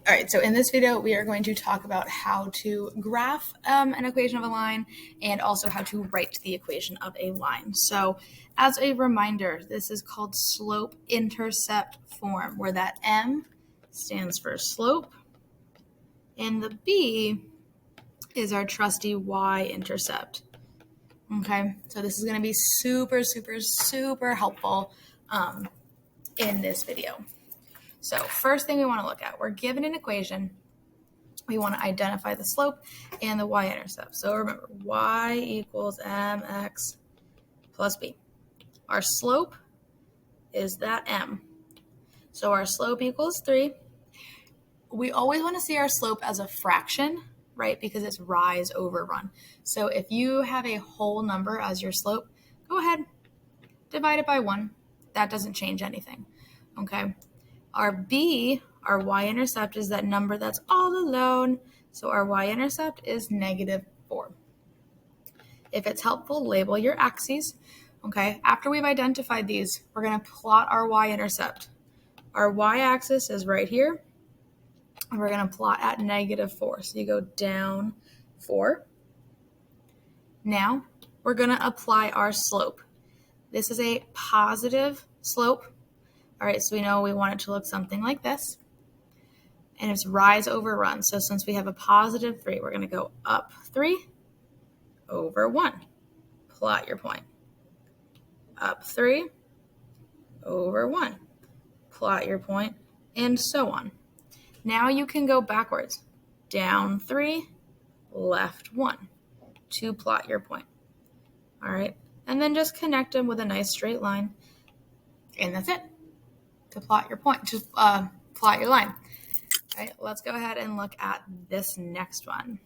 All right, so in this video, we are going to talk about how to graph an equation of a line and also how to write the equation of a line. So as a reminder, this is called slope-intercept form, where that M stands for slope and the B is our trusty y-intercept. Okay, so this is going to be super helpful in this video. So first thing we want to look at, we're given an equation. We want to identify the slope and the y-intercept. So remember, y equals mx plus b. Our slope is that m. So our slope equals 3. We always want to see our slope as a fraction, right? Because it's rise over run. So if you have a whole number as your slope, go ahead, divide it by 1. That doesn't change anything, okay? Our b, our y-intercept, is that number that's all alone. So our y-intercept is -4. If it's helpful, label your axes. Okay, after we've identified these, we're going to plot our y-intercept. Our y-axis is right here, and we're going to plot at -4. So you go down 4. Now, we're going to apply our slope. This is a positive slope. All right, so we know we want it to look something like this. And it's rise over run. So since we have a positive 3, we're going to go up 3 over 1. Plot your point. Up 3 over 1. Plot your point, and so on. Now you can go backwards. Down 3, left 1 to plot your point. All right, and then just connect them with a nice straight line. And that's it. To plot your point, just plot your line. All right, let's go ahead and look at this next one.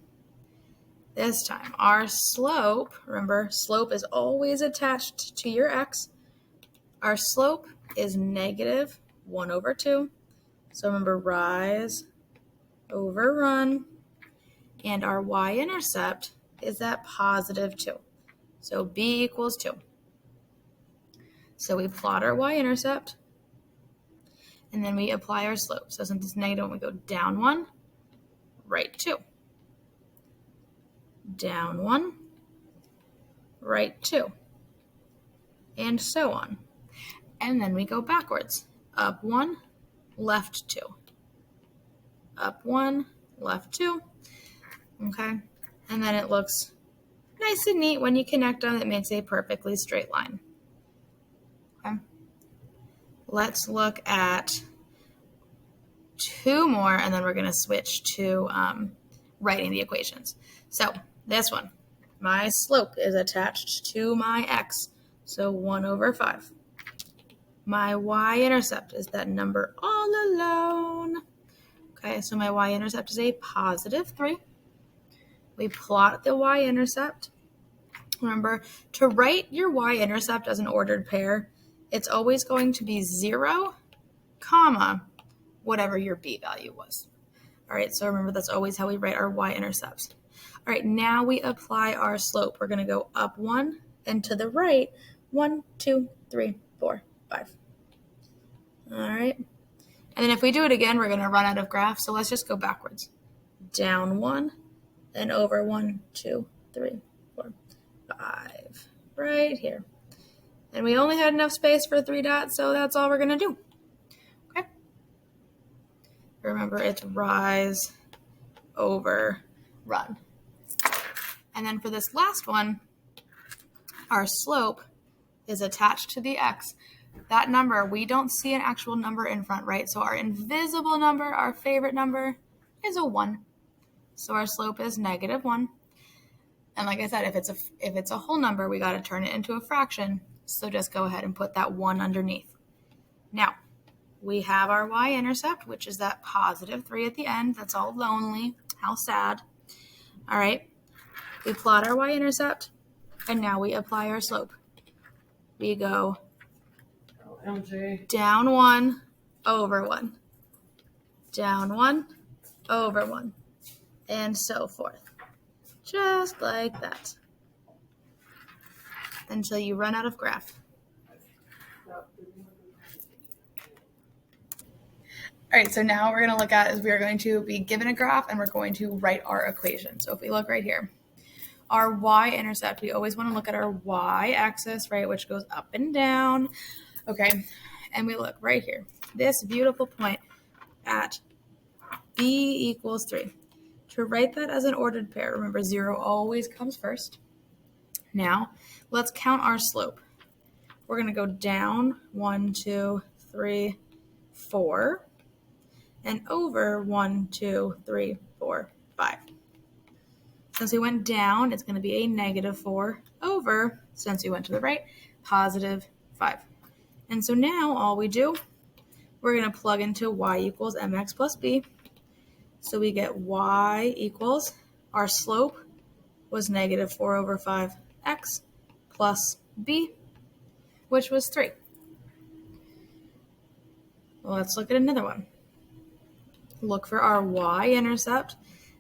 This time, our slope, remember, slope is always attached to your x. Our slope is -1 over 2. So remember, rise over run. And our y-intercept is that +2. So b equals 2. So we plot our y-intercept. And then we apply our slope. So since it's -1, we go down 1, right 2. Down 1, right 2. And so on. And then we go backwards. Up 1, left 2. Up 1, left 2. Okay? And then it looks nice and neat. When you connect them, it makes a perfectly straight line. Okay? Let's look at 2 more, and then we're going to switch to writing the equations. So this one, my slope is attached to my x, so 1 over 5. My y-intercept is that number all alone. Okay, so my y-intercept is a +3. We plot the y-intercept. Remember, to write your y-intercept as an ordered pair, it's always going to be 0, comma, whatever your b value was. All right, so remember, that's always how we write our y-intercepts. All right, now we apply our slope. We're going to go up 1 and to the right, 1, 2, 3, 4, 5. All right, and then if we do it again, we're going to run out of graph, so let's just go backwards. Down 1, then over 1, 2, 3, 4, 5, right here. And we only had enough space for 3 dots, so that's all we're going to do. Okay. Remember, it's rise over run. And then for this last one, our slope is attached to the x. That number, we don't see an actual number in front, right? So our invisible number, our favorite number, is a 1. So our slope is -1. And like I said, if it's a whole number, we got to turn it into a fraction. So just go ahead and put that 1 underneath. Now, we have our y-intercept, which is that +3 at the end. That's all lonely. How sad. All right. We plot our y-intercept, and now we apply our slope. We go down 1 over 1. Down 1 over 1. And so forth. Just like that. Until you run out of graph. All All right, so now we're going to look at is we are going to be given a graph and we're going to write our equation. So if we look right here, our y-intercept, we always want to look at our y-axis, right, which goes up and down. Okay, and we look right here, this beautiful point at b equals 3. To write that as an ordered pair, remember 0 always comes first. Now, let's count our slope. We're going to go down 1, 2, 3, 4, and over 1, 2, 3, 4, 5. Since we went down, it's going to be a -4 over, since we went to the right, +5. And so now all we do, we're going to plug into y equals mx plus b. So we get y equals, our slope was -4 over 5x plus b, which was 3. Well, let's look at another one. Look for our y-intercept.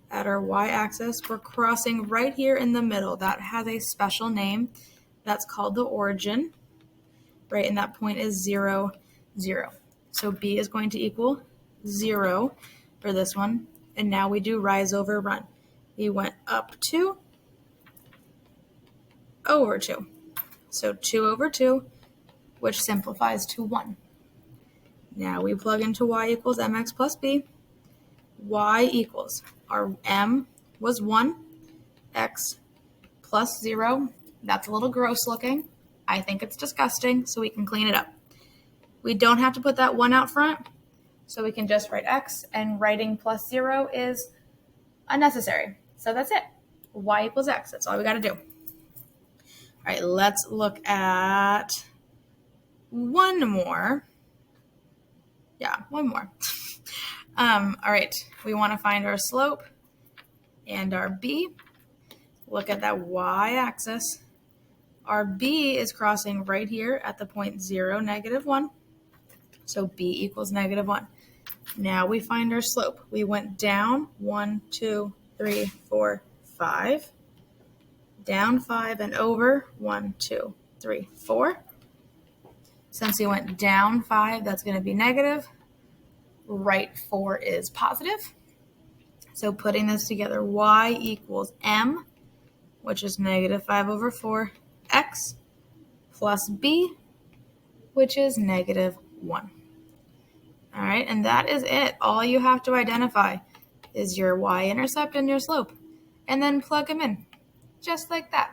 At our y-axis, we're crossing right here in the middle. That has a special name. That's called the origin, right? And that point is 0, 0. So b is going to equal 0 for this one. And now we do rise over run. We went up 2, over 2. So 2 over 2, which simplifies to 1. Now we plug into y equals mx plus b. Y equals, our m was 1, x plus 0. That's a little gross looking. I think it's disgusting, so we can clean it up. We don't have to put that 1 out front, so we can just write x, and writing plus 0 is unnecessary. So that's it. Y equals x. That's all we got to do. All right, let's look at one more. Yeah, one more. All right, we want to find our slope and our b. Look at that y-axis. Our b is crossing right here at the point 0, -1. So b equals -1. Now we find our slope. We went down 1, 2, 3, 4, 5. Down 5 and over 1, 2, 3, 4. Since we went down 5, that's going to be negative. Right 4 is positive. So putting this together, y equals m, which is -5 over 4, x plus b, which is -1. All right, and that is it. All you have to identify is your y-intercept and your slope, and then plug them in, just like that.